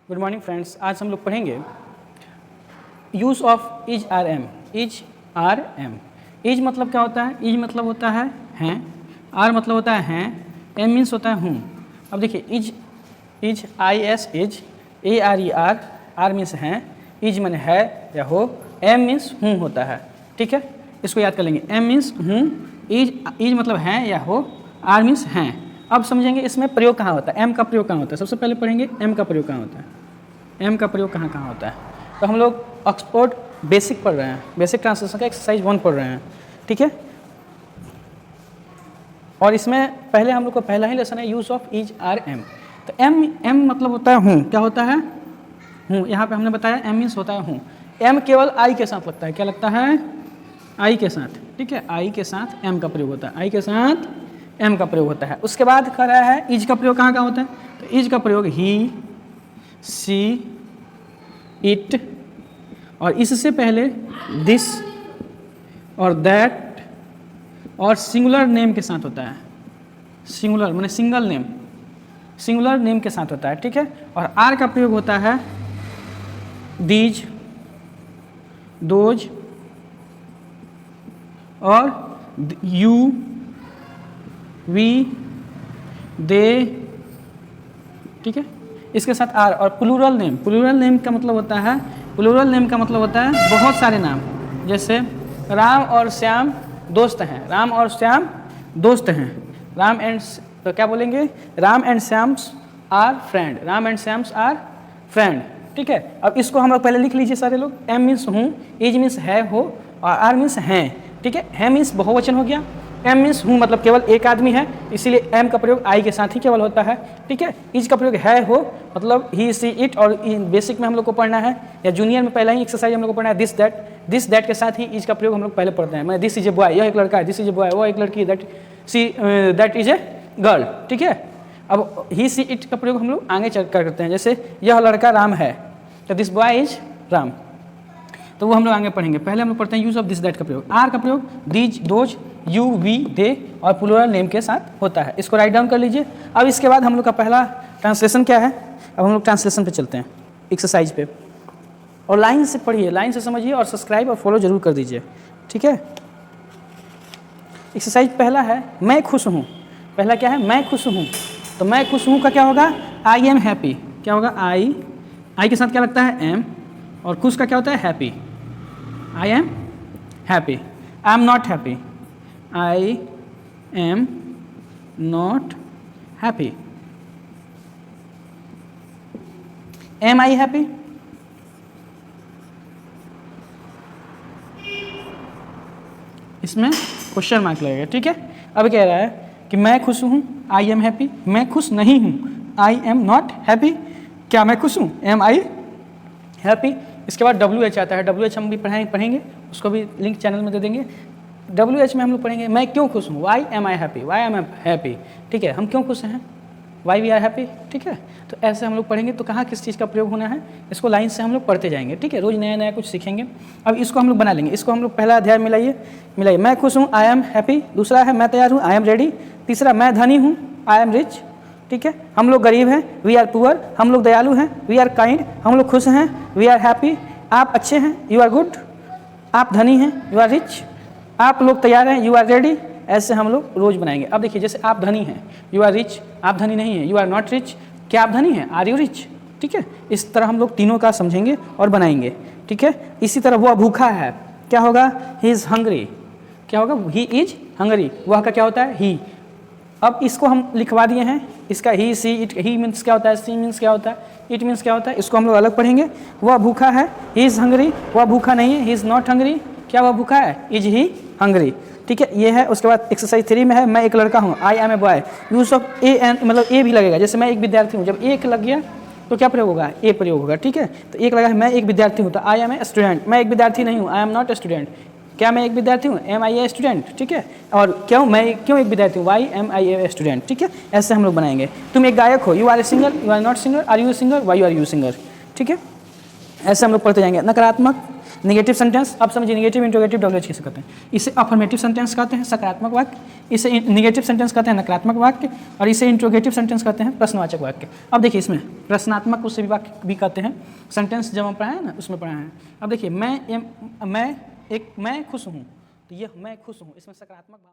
Good morning friends. आज हम लोग पढ़ेंगे use of is are am. Is are am, is मतलब क्या होता है? इज मतलब होता है हैं, आर मतलब होता है हैं, एम मीन्स होता है हूँ। अब देखिए is I S is, A R E are, are means हैं, इज मैंने है या हो, एम मीन्स हूँ होता है। ठीक है, इसको याद कर लेंगे। एम मीन्स हूँ, इज मतलब हैं या हो, आर मीन्स हैं। अब समझेंगे इसमें प्रयोग कहाँ होता है, एम का प्रयोग कहाँ होता है। सबसे पहले पढ़ेंगे एम का प्रयोग कहाँ होता है। एम का प्रयोग कहाँ कहाँ होता है? तो हम लोग ऑक्सफोर्ड बेसिक पढ़ रहे हैं, बेसिक ट्रांसलेशन का एक्सरसाइज 1 पढ़ रहे हैं। ठीक है, और इसमें पहले हम लोग को पहला ही लेसन है use of is are am. तो एम मतलब होता है हूँ। क्या होता है? हूँ। यहाँ पे हमने बताया एम मीन्स होता है हूँ। एम केवल आई के साथ लगता है। क्या लगता है? आई के साथ। ठीक है, आई के साथ एम का प्रयोग होता है। आई के साथ एम का प्रयोग होता है। उसके बाद कर रहा है इज का प्रयोग कहाँ कहाँ होता है? तो इज का प्रयोग ही, सी, इट, और इससे पहले दिस और दैट और सिंगुलर नेम के साथ होता है। सिंगुलर माने सिंगल नेम, सिंगुलर नेम के साथ होता है। ठीक है, और आर का प्रयोग होता है दीज, दोज और यू, वी, दे। ठीक है, इसके साथ आर। और प्लूरल नेम, प्लूरल नेम का मतलब होता है, प्लूरल नेम का मतलब होता है बहुत सारे नाम। जैसे राम और श्याम दोस्त हैं, राम और श्याम दोस्त हैं। राम एंड, तो क्या बोलेंगे? Ram and Shyams are friend, Ram and Shyams are friend. ठीक है, अब इसको हम लोग पहले लिख लीजिए सारे लोग। एम मीन्स हूँ, इज मीन्स है हो, और आर मीन्स हैं। ठीक है, है मीन्स बहुवचन हो गया, एम मीन्स हूँ मतलब केवल एक आदमी है, इसीलिए एम का प्रयोग आई के साथ ही केवल होता है। ठीक है, इज का प्रयोग है हो मतलब ही, सी, इट, और बेसिक में हम लोग को पढ़ना है या जूनियर में पहला ही एक्सरसाइज हम लोग को पढ़ना है दिस दैट। दिस दैट के साथ ही इज का प्रयोग हम लोग पहले पढ़ते हैं। मैं दिस इज ए बॉय, यह एक लड़का है, दिस इज ए बॉय, वो एक लड़की, दैट इज ए गर्ल। ठीक है, अब ही, सी, इट का प्रयोग हम लोग आगे चल कर करते हैं। जैसे यह लड़का राम है, तो दिस बॉय इज राम, तो वो हम लोग आगे पढ़ेंगे। पहले हम लोग पढ़ते हैं यूज ऑफ दिस दैट का प्रयोग। आर का प्रयोग दीज, दोज, यू, वी, दे और प्लूरल नेम के साथ होता है। इसको राइट डाउन कर लीजिए। अब इसके बाद हम लोग का पहला ट्रांसलेशन क्या है? अब हम लोग ट्रांसलेशन पे चलते हैं, एक्सरसाइज पे। और लाइन से पढ़िए, लाइन से समझिए, और सब्सक्राइब और फॉलो जरूर कर दीजिए। ठीक है, एक्सरसाइज पहला है मैं खुश हूँ। पहला क्या है? मैं खुश हूँ। तो मैं खुश हूँ का क्या होगा? आई एम हैप्पी। क्या होगा? आई के साथ क्या लगता है? एम, और खुश का क्या होता है? Happy. I am happy. I am not happy. I am not happy. Am I happy? इसमें क्वेश्चन मार्क लगेगा। ठीक है, अब कह रहा है कि मैं खुश हूँ, आई एम हैप्पी। मैं खुश नहीं हूँ, आई एम नॉट हैप्पी। क्या मैं खुश हूँ? Am I happy. इसके बाद WH आता है। WH हम भी पढ़ेंगे, उसको भी लिंक चैनल में दे देंगे। WH में हम लोग पढ़ेंगे मैं क्यों खुश हूँ, why am I happy, Y am I happy. ठीक है, हम क्यों खुश हैं, वाई वी आर हैप्पी। ठीक है, तो ऐसे हम लोग पढ़ेंगे। तो कहाँ किस चीज़ का प्रयोग होना है, इसको लाइन से हम लोग पढ़ते जाएंगे। ठीक है, रोज़ नया नया कुछ सीखेंगे। अब इसको हम लोग बना लेंगे। इसको हम लोग पहला अध्याय मिलाइए। मैं खुश हूँ, आई एम हैप्पी। दूसरा है मैं तैयार हूँ, आई एम रेडी। तीसरा मैं धनी हूँ, आई एम रिच। ठीक है, हम लोग गरीब हैं, वी आर पुअर। हम लोग दयालु हैं, वी आर काइंड। हम लोग खुश हैं, वी आर हैप्पी। आप अच्छे हैं, यू आर गुड। आप धनी हैं, यू आर रिच। आप लोग तैयार हैं, यू आर रेडी। ऐसे हम लोग रोज बनाएंगे। अब देखिए, जैसे आप धनी हैं, यू आर रिच। आप धनी नहीं हैं, यू आर नॉट रिच। क्या आप धनी हैं, आर यू रिच। ठीक है, इस तरह हम लोग तीनों का समझेंगे और बनाएंगे। ठीक है, इसी तरह वह भूखा है, क्या होगा? He is hungry. क्या होगा? He is hungry. वह का क्या होता है? ही। अब इसको हम लिखवा दिए हैं। इसका ही, सी, इट। ही मीन्स क्या होता है, सी मीन्स क्या होता है, इट मीन्स क्या होता है, इसको हम लोग अलग पढ़ेंगे। वह भूखा है, ही इज़ हंग्री। वह भूखा नहीं है, ही इज़ नॉट हंग्री। क्या वह भूखा है? Is he hungry. ठीक है, ये है। उसके बाद एक्सरसाइज 3 में है मैं एक लड़का हूँ, I am a boy. Use of a an मतलब ए भी लगेगा। जैसे मैं एक विद्यार्थी हूँ, जब एक लग गया तो क्या प्रयोग होगा? ए प्रयोग होगा। ठीक है, तो एक लगा है मैं एक विद्यार्थी हूँ, तो आई एम ए स्टूडेंट। मैं एक विद्यार्थी नहीं हूँ, I am not a student. क्या मैं एक विद्यार्थी हूँ? Am I a student. ठीक है, और मैं क्यों एक विद्यार्थी हूँ? Why am I a student. ठीक है, ऐसे हम लोग बनाएंगे। तुम एक गायक हो, you are a singer, you are not singer, are you singer, why you are you singer. ठीक है, ऐसे हम लोग पढ़ते जाएंगे। नकारात्मक नेगेटिव सेंटेंस आप समझिए, नेगेटिव इंट्रोगेटिव WH किसे कहते हैं? इसे अफर्मेटिव सेंटेंस कहते हैं, सकारात्मक वाक्य। इसे नेगेटिव सेंटेंस कहते हैं, नकारात्मक वाक्य। और इसे इंट्रोगेटिव सेंटेंस कहते हैं, प्रश्नवाचक वाक्य। अब देखिए इसमें प्रश्नात्मक उसे भी वाक्य भी कहते हैं, सेंटेंस जब हम पढ़ाए हैं ना उसमें पढ़ाए हैं। अब देखिए मैं खुश हूँ, तो ये मैं खुश हूँ, इसमें सकारात्मक भाव